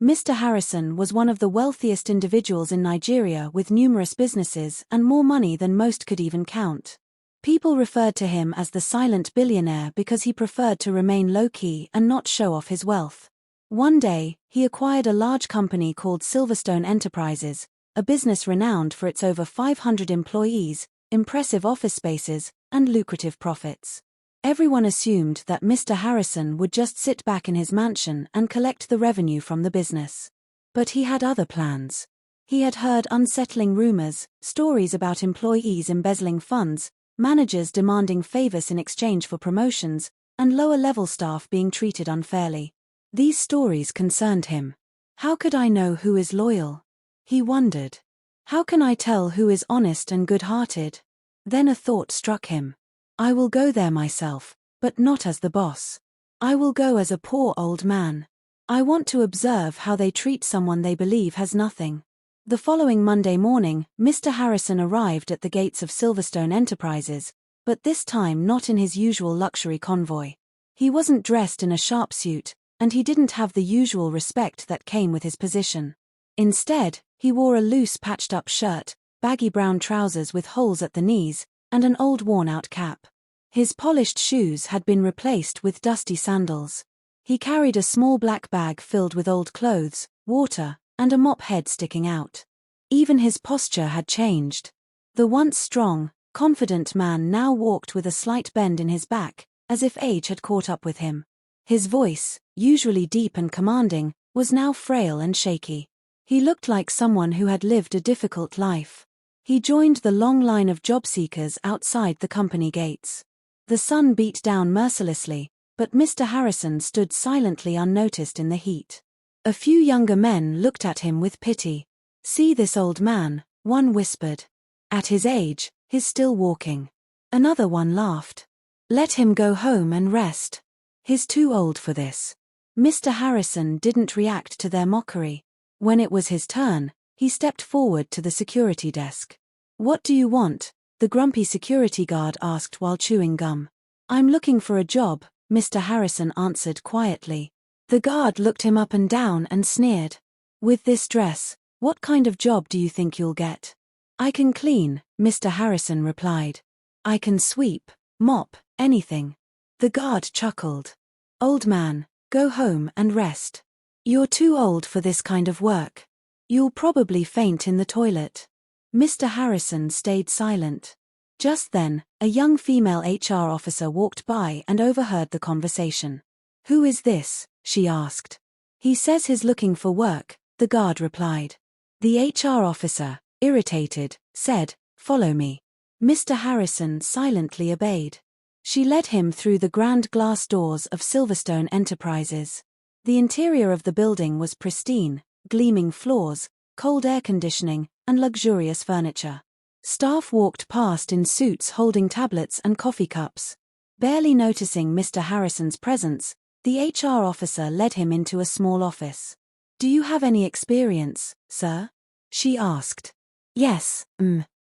Mr. Harrison was one of the wealthiest individuals in Nigeria with numerous businesses and more money than most could even count. People referred to him as the silent billionaire because he preferred to remain low-key and not show off his wealth. One day, he acquired a large company called Silverstone Enterprises, a business renowned for its over 500 employees, impressive office spaces, and lucrative profits. Everyone assumed that Mr. Harrison would just sit back in his mansion and collect the revenue from the business. But he had other plans. He had heard unsettling rumors, stories about employees embezzling funds, managers demanding favors in exchange for promotions, and lower-level staff being treated unfairly. These stories concerned him. How could I know who is loyal? He wondered. How can I tell who is honest and good-hearted? Then a thought struck him. I will go there myself, but not as the boss. I will go as a poor old man. I want to observe how they treat someone they believe has nothing. The following Monday morning, Mr. Harrison arrived at the gates of Silverstone Enterprises, but this time not in his usual luxury convoy. He wasn't dressed in a sharp suit, and he didn't have the usual respect that came with his position. Instead, he wore a loose patched-up shirt, baggy brown trousers with holes at the knees, and an old worn-out cap. His polished shoes had been replaced with dusty sandals. He carried a small black bag filled with old clothes, water, and a mop head sticking out. Even his posture had changed. The once strong, confident man now walked with a slight bend in his back, as if age had caught up with him. His voice, usually deep and commanding, was now frail and shaky. He looked like someone who had lived a difficult life. He joined the long line of job seekers outside the company gates. The sun beat down mercilessly, but Mr. Harrison stood silently unnoticed in the heat. A few younger men looked at him with pity. See this old man, one whispered. At his age, he's still walking. Another one laughed. Let him go home and rest. He's too old for this. Mr. Harrison didn't react to their mockery. When it was his turn, he stepped forward to the security desk. What do you want? The grumpy security guard asked while chewing gum. I'm looking for a job, Mr. Harrison answered quietly. The guard looked him up and down and sneered. With this dress, what kind of job do you think you'll get? I can clean, Mr. Harrison replied. I can sweep, mop, anything. The guard chuckled. Old man, go home and rest. You're too old for this kind of work. You'll probably faint in the toilet. Mr. Harrison stayed silent. Just then, a young female HR officer walked by and overheard the conversation. Who is this? She asked. He says he's looking for work, the guard replied. The HR officer, irritated, said, Follow me. Mr. Harrison silently obeyed. She led him through the grand glass doors of Silverstone Enterprises. The interior of the building was pristine, gleaming floors, cold air conditioning, and luxurious furniture. Staff walked past in suits holding tablets and coffee cups. Barely noticing Mr. Harrison's presence, the HR officer led him into a small office. Do you have any experience, sir? She asked. Yes,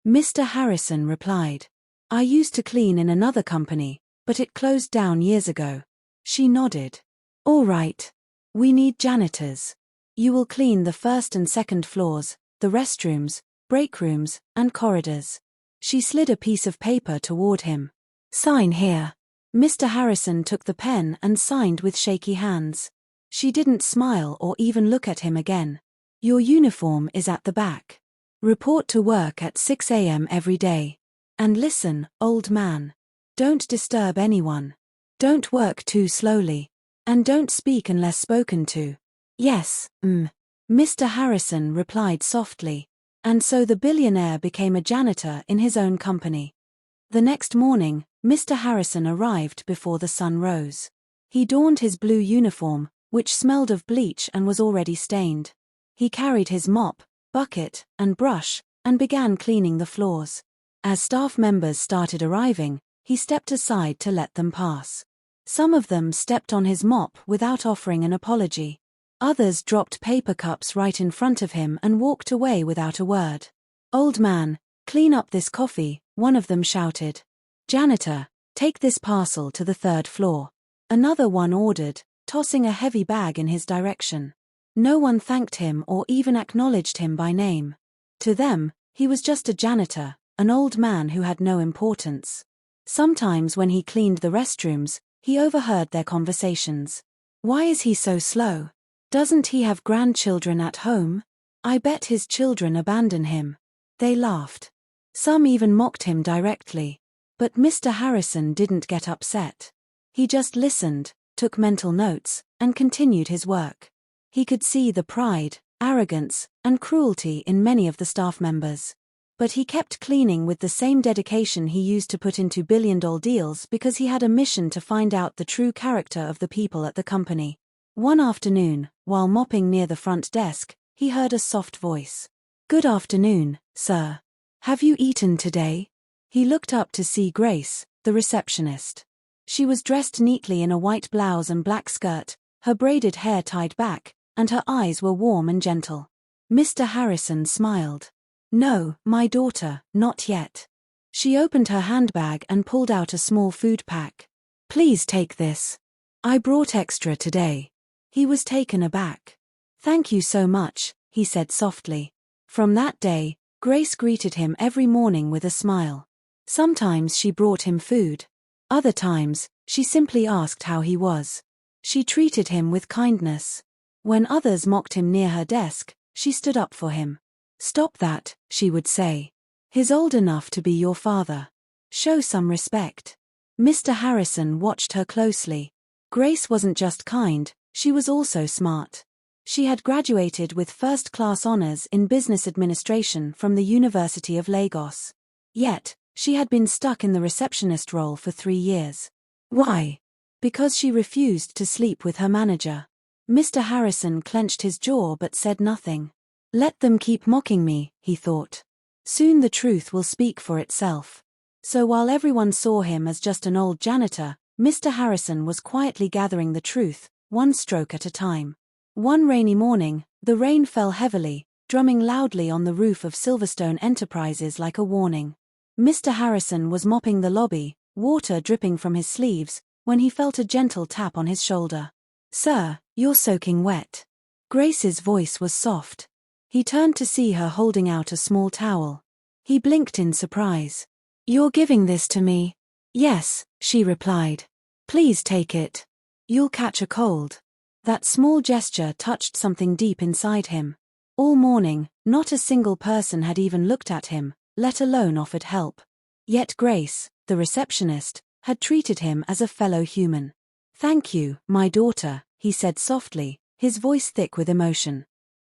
Mr. Harrison replied. I used to clean in another company, but it closed down years ago. She nodded. All right. We need janitors. You will clean the first and second floors, the restrooms, break rooms, and corridors. She slid a piece of paper toward him. Sign here. Mr. Harrison took the pen and signed with shaky hands. She didn't smile or even look at him again. Your uniform is at the back. Report to work at 6 a.m. every day. And listen, old man. Don't disturb anyone. Don't work too slowly. And don't speak unless spoken to. Yes, Mr. Harrison replied softly. And so the billionaire became a janitor in his own company. The next morning, Mr. Harrison arrived before the sun rose. He donned his blue uniform, which smelled of bleach and was already stained. He carried his mop, bucket, and brush, and began cleaning the floors. As staff members started arriving, he stepped aside to let them pass. Some of them stepped on his mop without offering an apology. Others dropped paper cups right in front of him and walked away without a word. Old man, clean up this coffee, one of them shouted. Janitor, take this parcel to the third floor. Another one ordered, tossing a heavy bag in his direction. No one thanked him or even acknowledged him by name. To them, he was just a janitor, an old man who had no importance. Sometimes when he cleaned the restrooms, he overheard their conversations. Why is he so slow? Doesn't he have grandchildren at home? I bet his children abandon him. They laughed. Some even mocked him directly. But Mr. Harrison didn't get upset. He just listened, took mental notes, and continued his work. He could see the pride, arrogance, and cruelty in many of the staff members. But he kept cleaning with the same dedication he used to put into billion-dollar deals because he had a mission to find out the true character of the people at the company. One afternoon, while mopping near the front desk, he heard a soft voice. "Good afternoon, sir. Have you eaten today?" He looked up to see Grace, the receptionist. She was dressed neatly in a white blouse and black skirt, her braided hair tied back, and her eyes were warm and gentle. Mr. Harrison smiled. "No, my daughter, not yet." She opened her handbag and pulled out a small food pack. "Please take this. I brought extra today." He was taken aback. "Thank you so much," he said softly. From that day, Grace greeted him every morning with a smile. Sometimes she brought him food. Other times, she simply asked how he was. She treated him with kindness. When others mocked him near her desk, she stood up for him. "Stop that," she would say. "He's old enough to be your father. Show some respect." Mr. Harrison watched her closely. Grace wasn't just kind, she was also smart. She had graduated with first-class honors in business administration from the University of Lagos. Yet, she had been stuck in the receptionist role for 3 years. Why? Because she refused to sleep with her manager. Mr. Harrison clenched his jaw but said nothing. Let them keep mocking me, he thought. Soon the truth will speak for itself. So while everyone saw him as just an old janitor, Mr. Harrison was quietly gathering the truth, one stroke at a time. One rainy morning, the rain fell heavily, drumming loudly on the roof of Silverstone Enterprises like a warning. Mr. Harrison was mopping the lobby, water dripping from his sleeves, when he felt a gentle tap on his shoulder. "Sir, you're soaking wet." Grace's voice was soft. He turned to see her holding out a small towel. He blinked in surprise. "You're giving this to me?" "Yes," she replied. "Please take it. You'll catch a cold." That small gesture touched something deep inside him. All morning, not a single person had even looked at him, let alone offered help. Yet Grace, the receptionist, had treated him as a fellow human. "Thank you, my daughter," he said softly, his voice thick with emotion.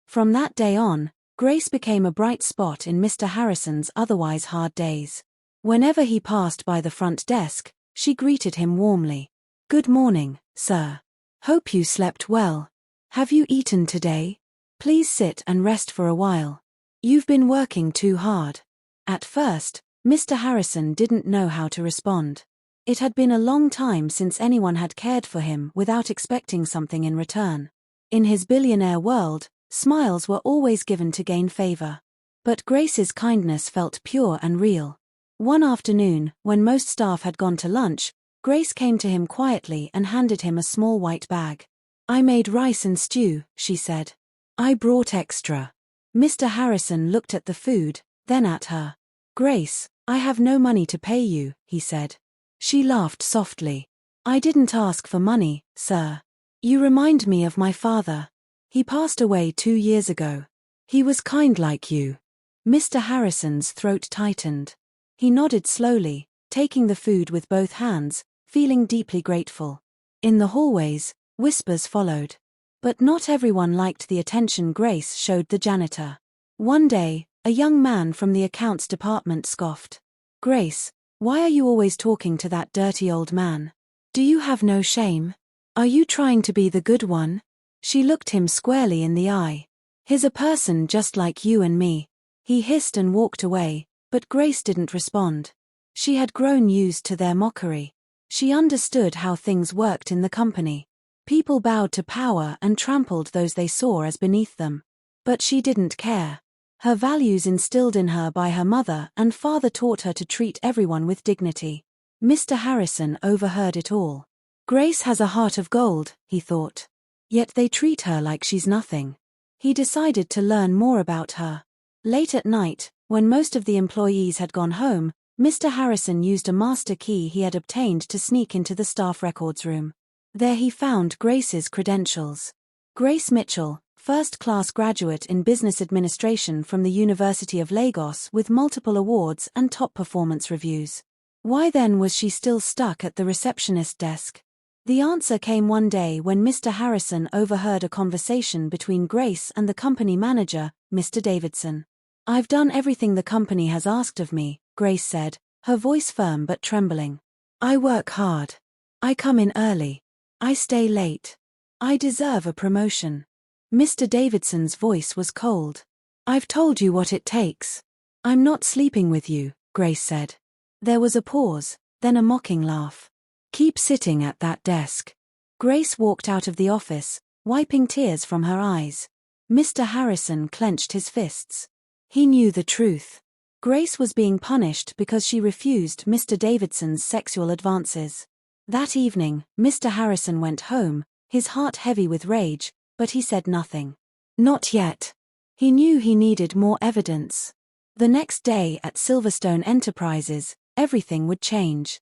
From that day on, Grace became a bright spot in Mr. Harrison's otherwise hard days. Whenever he passed by the front desk, she greeted him warmly. "Good morning, sir. Hope you slept well. Have you eaten today? Please sit and rest for a while. You've been working too hard." At first, Mr. Harrison didn't know how to respond. It had been a long time since anyone had cared for him without expecting something in return. In his billionaire world, smiles were always given to gain favor. But Grace's kindness felt pure and real. One afternoon, when most staff had gone to lunch, Grace came to him quietly and handed him a small white bag. "I made rice and stew," she said. "I brought extra." Mr. Harrison looked at the food, then at her. "Grace, I have no money to pay you," he said. She laughed softly. "I didn't ask for money, sir. You remind me of my father. He passed away 2 years ago. He was kind like you." Mr. Harrison's throat tightened. He nodded slowly, taking the food with both hands, feeling deeply grateful. In the hallways, whispers followed. But not everyone liked the attention Grace showed the janitor. One day, a young man from the accounts department scoffed. "Grace, why are you always talking to that dirty old man? Do you have no shame? Are you trying to be the good one?" She looked him squarely in the eye. "He's a person just like you and me." He hissed and walked away, but Grace didn't respond. She had grown used to their mockery. She understood how things worked in the company. People bowed to power and trampled those they saw as beneath them. But she didn't care. Her values instilled in her by her mother and father taught her to treat everyone with dignity. Mr. Harrison overheard it all. "Grace has a heart of gold," he thought. Yet they treat her like she's nothing. He decided to learn more about her. Late at night, when most of the employees had gone home, Mr. Harrison used a master key he had obtained to sneak into the staff records room. There he found Grace's credentials. Grace Mitchell, first-class graduate in business administration from the University of Lagos with multiple awards and top performance reviews. Why then was she still stuck at the receptionist desk? The answer came one day when Mr. Harrison overheard a conversation between Grace and the company manager, Mr. Davidson. "I've done everything the company has asked of me," Grace said, her voice firm but trembling. "I work hard. I come in early. I stay late. I deserve a promotion." Mr. Davidson's voice was cold. "I've told you what it takes. I'm not sleeping with you," Grace said. There was a pause, then a mocking laugh. "Keep sitting at that desk." Grace walked out of the office, wiping tears from her eyes. Mr. Harrison clenched his fists. He knew the truth. Grace was being punished because she refused Mr. Davidson's sexual advances. That evening, Mr. Harrison went home, his heart heavy with rage, but he said nothing. Not yet. He knew he needed more evidence. The next day at Silverstone Enterprises, everything would change.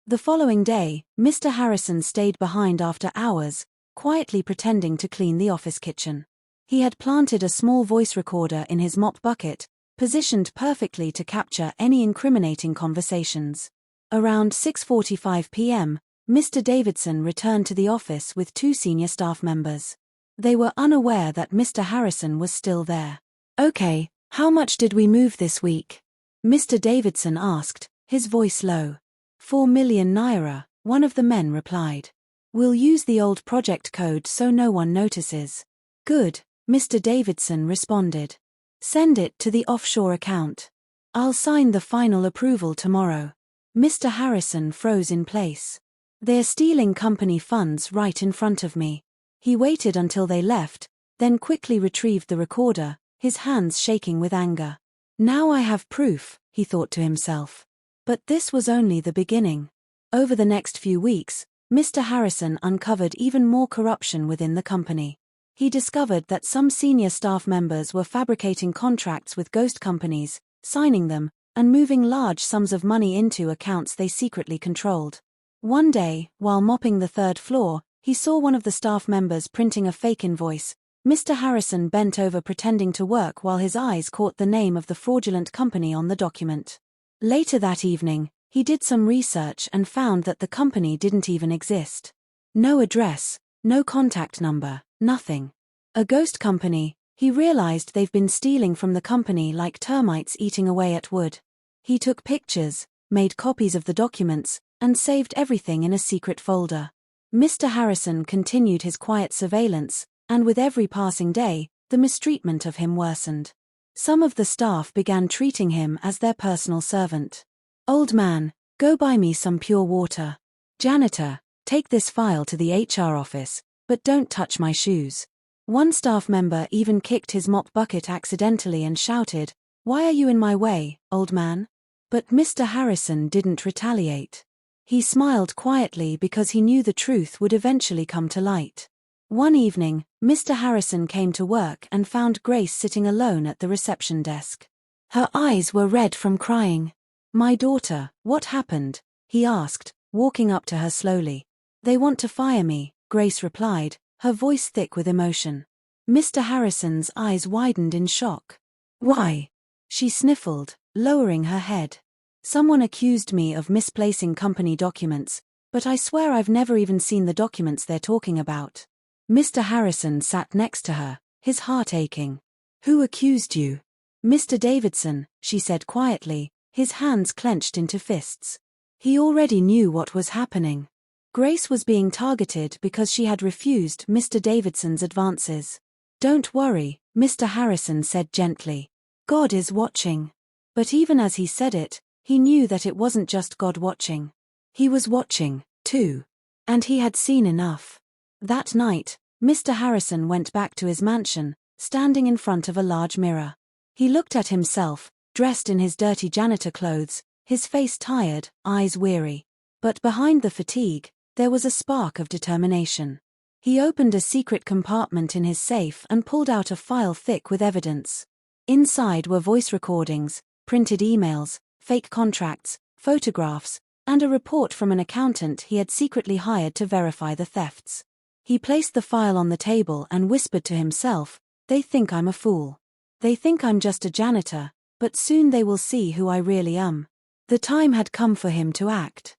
The following day, Mr. Harrison stayed behind after hours, quietly pretending to clean the office kitchen. He had planted a small voice recorder in his mop bucket, positioned perfectly to capture any incriminating conversations. Around 6:45 p.m., Mr. Davidson returned to the office with two senior staff members. They were unaware that Mr. Harrison was still there. "Okay, how much did we move this week?" Mr. Davidson asked, his voice low. 4 million naira, one of the men replied. "We'll use the old project code so no one notices." "Good," Mr. Davidson responded. "Send it to the offshore account. I'll sign the final approval tomorrow." Mr. Harrison froze in place. "They're stealing company funds right in front of me." He waited until they left, then quickly retrieved the recorder, his hands shaking with anger. "Now I have proof," he thought to himself. But this was only the beginning. Over the next few weeks, Mr. Harrison uncovered even more corruption within the company. He discovered that some senior staff members were fabricating contracts with ghost companies, signing them, and moving large sums of money into accounts they secretly controlled. One day, while mopping the third floor, he saw one of the staff members printing a fake invoice. Mr. Harrison bent over pretending to work while his eyes caught the name of the fraudulent company on the document. Later that evening, he did some research and found that the company didn't even exist. No address, no contact number, nothing. A ghost company. He realized they've been stealing from the company like termites eating away at wood. He took pictures, made copies of the documents, and saved everything in a secret folder. Mr. Harrison continued his quiet surveillance, and with every passing day, the mistreatment of him worsened. Some of the staff began treating him as their personal servant. "Old man, go buy me some pure water." "Janitor, take this file to the HR office, but don't touch my shoes." One staff member even kicked his mop bucket accidentally and shouted, "Why are you in my way, old man?" But Mr. Harrison didn't retaliate. He smiled quietly because he knew the truth would eventually come to light. One evening, Mr. Harrison came to work and found Grace sitting alone at the reception desk. Her eyes were red from crying. "My daughter, what happened?" he asked, walking up to her slowly. "They want to fire me," Grace replied, her voice thick with emotion. Mr. Harrison's eyes widened in shock. "Why?" She sniffled, lowering her head. "Someone accused me of misplacing company documents, but I swear I've never even seen the documents they're talking about." Mr. Harrison sat next to her, his heart aching. "Who accused you?" "Mr. Davidson," she said quietly, his hands clenched into fists. He already knew what was happening. Grace was being targeted because she had refused Mr. Davidson's advances. "Don't worry," Mr. Harrison said gently. "God is watching." But even as he said it, he knew that it wasn't just God watching. He was watching, too. And he had seen enough. That night, Mr. Harrison went back to his mansion, standing in front of a large mirror. He looked at himself, dressed in his dirty janitor clothes, his face tired, eyes weary. But behind the fatigue, there was a spark of determination. He opened a secret compartment in his safe and pulled out a file thick with evidence. Inside were voice recordings, printed emails, fake contracts, photographs, and a report from an accountant he had secretly hired to verify the thefts. He placed the file on the table and whispered to himself, "They think I'm a fool. They think I'm just a janitor, but soon they will see who I really am." The time had come for him to act.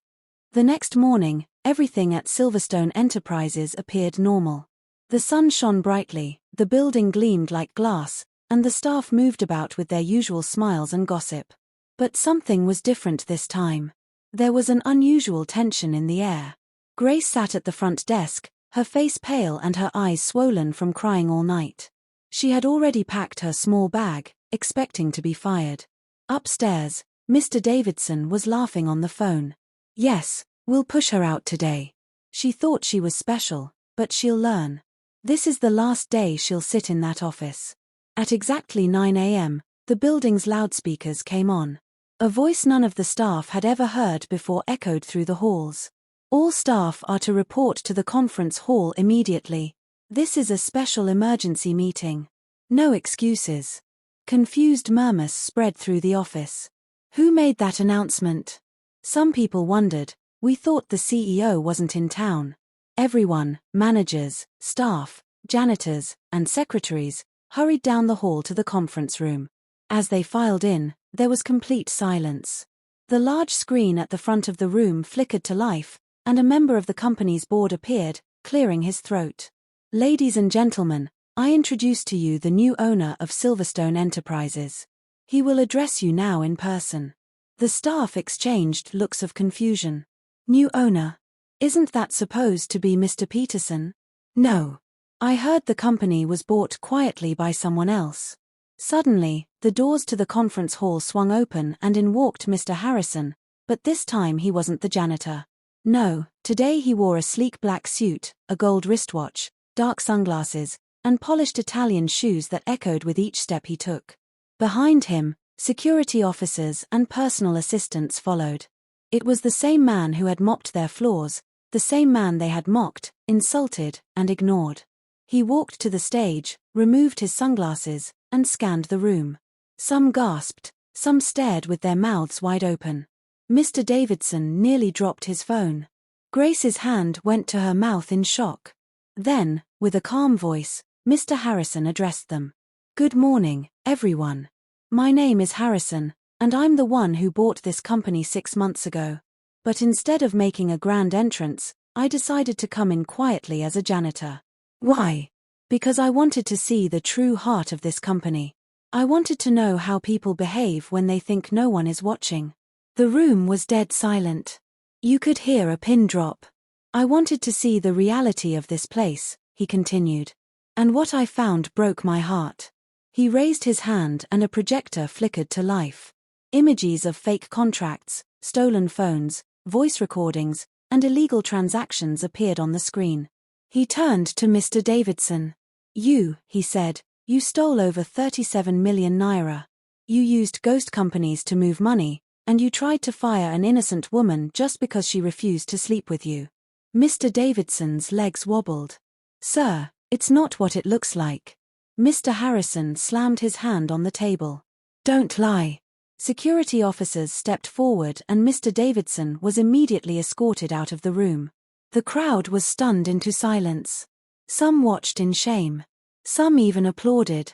The next morning, everything at Silverstone Enterprises appeared normal. The sun shone brightly, the building gleamed like glass, and the staff moved about with their usual smiles and gossip. But something was different this time. There was an unusual tension in the air. Grace sat at the front desk, her face pale and her eyes swollen from crying all night. She had already packed her small bag, expecting to be fired. Upstairs, Mr. Davidson was laughing on the phone. "Yes, we'll push her out today. She thought she was special, but she'll learn. This is the last day she'll sit in that office." At exactly 9 a.m., the building's loudspeakers came on. A voice none of the staff had ever heard before echoed through the halls. "All staff are to report to the conference hall immediately. This is a special emergency meeting. No excuses." Confused murmurs spread through the office. Who made that announcement? Some people wondered. We thought the CEO wasn't in town. Everyone, managers, staff, janitors, and secretaries, hurried down the hall to the conference room. As they filed in, there was complete silence. The large screen at the front of the room flickered to life, and a member of the company's board appeared, clearing his throat. "Ladies and gentlemen, I introduce to you the new owner of Silverstone Enterprises. He will address you now in person." The staff exchanged looks of confusion. "New owner? Isn't that supposed to be Mr. Peterson?" "No. I heard the company was bought quietly by someone else." Suddenly, the doors to the conference hall swung open and in walked Mr. Harrison, but this time he wasn't the janitor. No, today he wore a sleek black suit, a gold wristwatch, dark sunglasses, and polished Italian shoes that echoed with each step he took. Behind him, security officers and personal assistants followed. It was the same man who had mopped their floors, the same man they had mocked, insulted, and ignored. He walked to the stage, removed his sunglasses, and scanned the room. Some gasped, some stared with their mouths wide open. Mr. Davidson nearly dropped his phone. Grace's hand went to her mouth in shock. Then, with a calm voice, Mr. Harrison addressed them. "Good morning, everyone. My name is Harrison, and I'm the one who bought this company 6 months ago. But instead of making a grand entrance, I decided to come in quietly as a janitor. Why? Because I wanted to see the true heart of this company. I wanted to know how people behave when they think no one is watching." The room was dead silent. You could hear a pin drop. "I wanted to see the reality of this place," he continued. "And what I found broke my heart." He raised his hand and a projector flickered to life. Images of fake contracts, stolen phones, voice recordings, and illegal transactions appeared on the screen. He turned to Mr. Davidson. "You," he said, "you stole over 37 million naira. You used ghost companies to move money, and you tried to fire an innocent woman just because she refused to sleep with you." Mr. Davidson's legs wobbled. "Sir, it's not what it looks like." Mr. Harrison slammed his hand on the table. "Don't lie." Security officers stepped forward and Mr. Davidson was immediately escorted out of the room. The crowd was stunned into silence. Some watched in shame. Some even applauded.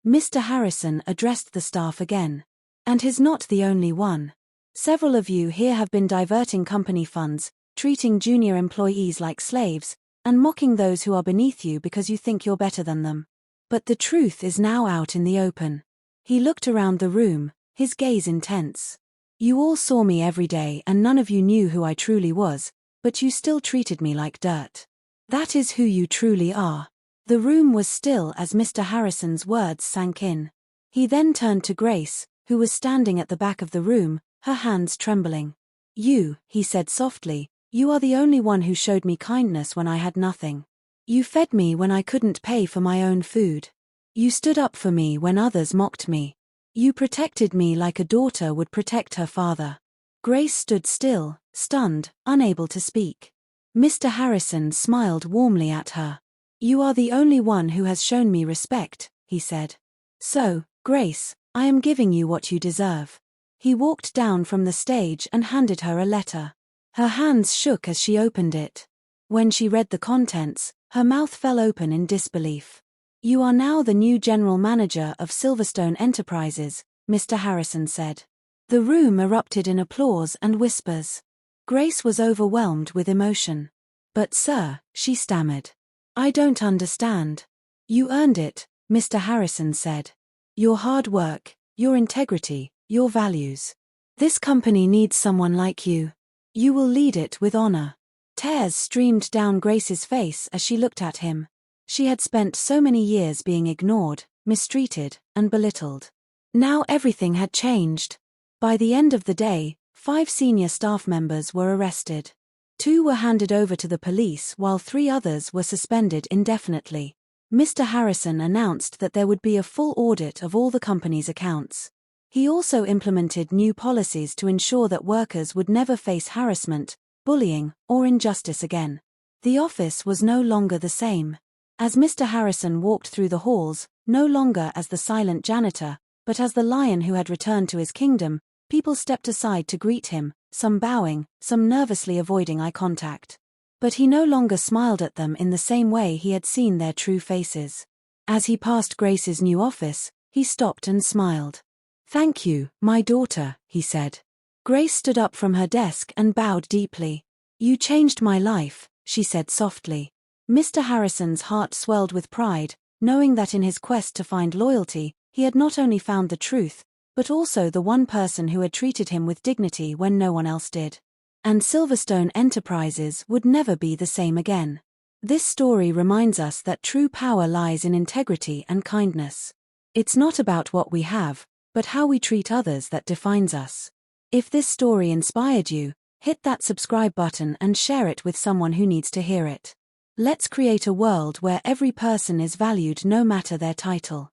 Mr. Harrison addressed the staff again. "And he's not the only one. Several of you here have been diverting company funds, treating junior employees like slaves, and mocking those who are beneath you because you think you're better than them. But the truth is now out in the open." He looked around the room, his gaze intense. "You all saw me every day and none of you knew who I truly was, but you still treated me like dirt. That is who you truly are." The room was still as Mr. Harrison's words sank in. He then turned to Grace, who was standing at the back of the room, her hands trembling. "You," he said softly, "you are the only one who showed me kindness when I had nothing. You fed me when I couldn't pay for my own food. You stood up for me when others mocked me. You protected me like a daughter would protect her father." Grace stood still, stunned, unable to speak. Mr. Harrison smiled warmly at her. "You are the only one who has shown me respect," he said. "So, Grace, I am giving you what you deserve." He walked down from the stage and handed her a letter. Her hands shook as she opened it. When she read the contents, her mouth fell open in disbelief. "You are now the new general manager of Silverstone Enterprises," Mr. Harrison said. The room erupted in applause and whispers. Grace was overwhelmed with emotion. "But sir," she stammered. "I don't understand." "You earned it," Mr. Harrison said. "Your hard work, your integrity, your values. This company needs someone like you. You will lead it with honor." Tears streamed down Grace's face as she looked at him. She had spent so many years being ignored, mistreated, and belittled. Now everything had changed. By the end of the day, 5 senior staff members were arrested. 2 were handed over to the police while 3 others were suspended indefinitely. Mr. Harrison announced that there would be a full audit of all the company's accounts. He also implemented new policies to ensure that workers would never face harassment, bullying, or injustice again. The office was no longer the same. As Mr. Harrison walked through the halls, no longer as the silent janitor, but as the lion who had returned to his kingdom, people stepped aside to greet him, some bowing, some nervously avoiding eye contact. But he no longer smiled at them in the same way he had seen their true faces. As he passed Grace's new office, he stopped and smiled. "Thank you, my daughter," he said. Grace stood up from her desk and bowed deeply. "You changed my life," she said softly. Mr. Harrison's heart swelled with pride, knowing that in his quest to find loyalty, he had not only found the truth, but also the one person who had treated him with dignity when no one else did. And Silverstone Enterprises would never be the same again. This story reminds us that true power lies in integrity and kindness. It's not about what we have, but how we treat others that defines us. If this story inspired you, hit that subscribe button and share it with someone who needs to hear it. Let's create a world where every person is valued no matter their title.